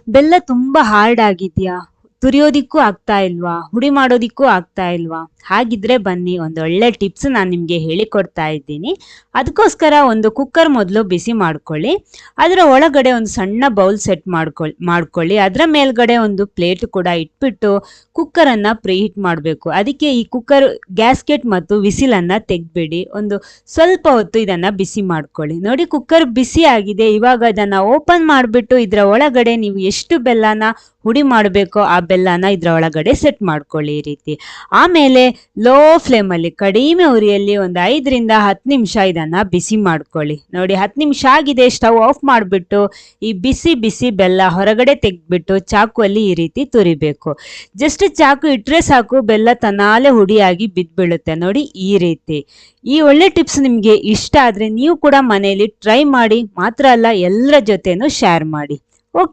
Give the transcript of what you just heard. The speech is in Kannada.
ಬೆಲ್ಲ ತುಂಬಾ ಹಾರ್ಡ್ ಆಗಿದ್ಯಾ? ತುರಿಯೋದಿಕ್ಕೂ ಆಗ್ತಾ ಇಲ್ವಾ? ಹುಡಿ ಮಾಡೋದಿಕ್ಕೂ ಆಗ್ತಾ ಇಲ್ವಾ? ಹಾಗಿದ್ರೆ ಬನ್ನಿ, ಒಂದು ಒಳ್ಳೆ ಟಿಪ್ಸ್ ನಾನು ನಿಮಗೆ ಹೇಳಿಕೊಡ್ತಾ ಇದ್ದೀನಿ. ಅದಕ್ಕೋಸ್ಕರ ಒಂದು ಕುಕ್ಕರ್ ಮೊದಲು ಬಿಸಿ ಮಾಡ್ಕೊಳ್ಳಿ. ಅದರ ಒಳಗಡೆ ಒಂದು ಸಣ್ಣ ಬೌಲ್ ಸೆಟ್ ಮಾಡ್ಕೊಳ್ಳಿ. ಅದರ ಮೇಲ್ಗಡೆ ಒಂದು ಪ್ಲೇಟ್ ಕೂಡ ಇಟ್ಬಿಟ್ಟು ಕುಕ್ಕರನ್ನು ಪ್ರೀಹೀಟ್ ಮಾಡಬೇಕು. ಅದಕ್ಕೆ ಈ ಕುಕ್ಕರ್ ಗ್ಯಾಸ್ಕೆಟ್ ಮತ್ತು ವಿಸಿಲನ್ನು ತೆಗೆದ್ಬಿಡಿ. ಒಂದು ಸ್ವಲ್ಪ ಹೊತ್ತು ಇದನ್ನು ಬಿಸಿ ಮಾಡ್ಕೊಳ್ಳಿ. ನೋಡಿ, ಕುಕ್ಕರ್ ಬಿಸಿ ಆಗಿದೆ. ಇವಾಗ ಇದನ್ನು ಓಪನ್ ಮಾಡಿಬಿಟ್ಟು ಇದರ ಒಳಗಡೆ ನೀವು ಎಷ್ಟು ಬೆಲ್ಲನ ಹುಡಿ ಮಾಡಬೇಕೋ ಆ ಬೆಲ್ಲನ ಇದರ ಒಳಗಡೆ ಸೆಟ್ ಮಾಡ್ಕೊಳ್ಳಿ ಈ ರೀತಿ. ಆಮೇಲೆ ಲೋ ಫ್ಲೇಮಲ್ಲಿ, ಕಡಿಮೆ ಉರಿಯಲ್ಲಿ ಒಂದು 5 ರಿಂದ 10 ನಿಮಿಷ ಇದನ್ನು ಬಿಸಿ ಮಾಡ್ಕೊಳ್ಳಿ. ನೋಡಿ, 10 ನಿಮಿಷ ಆಗಿದೆ. ಸ್ಟವ್ ಆಫ್ ಮಾಡಿಬಿಟ್ಟು ಈ ಬಿಸಿ ಬಿಸಿ ಬೆಲ್ಲ ಹೊರಗಡೆ ತೆಗೆದ್ಬಿಟ್ಟು ಚಾಕುವಲ್ಲಿ ಈ ರೀತಿ ತುರಿಬೇಕು. ಜಸ್ಟ್ ಚಾಕು ಇಟ್ಟರೆ ಸಾಕು, ಬೆಲ್ಲ ತನ್ನಾಲೆ ಹುಡಿಯಾಗಿ ಬಿದ್ದುಬೀಳುತ್ತೆ. ನೋಡಿ, ಈ ರೀತಿ. ಈ ಒಳ್ಳೆ ಟಿಪ್ಸ್ ನಿಮಗೆ ಇಷ್ಟ ಆದರೆ ನೀವು ಕೂಡ ಮನೆಯಲ್ಲಿ ಟ್ರೈ ಮಾಡಿ. ಮಾತ್ರ ಅಲ್ಲ, ಎಲ್ಲರ ಜೊತೆನೂ ಶೇರ್ ಮಾಡಿ.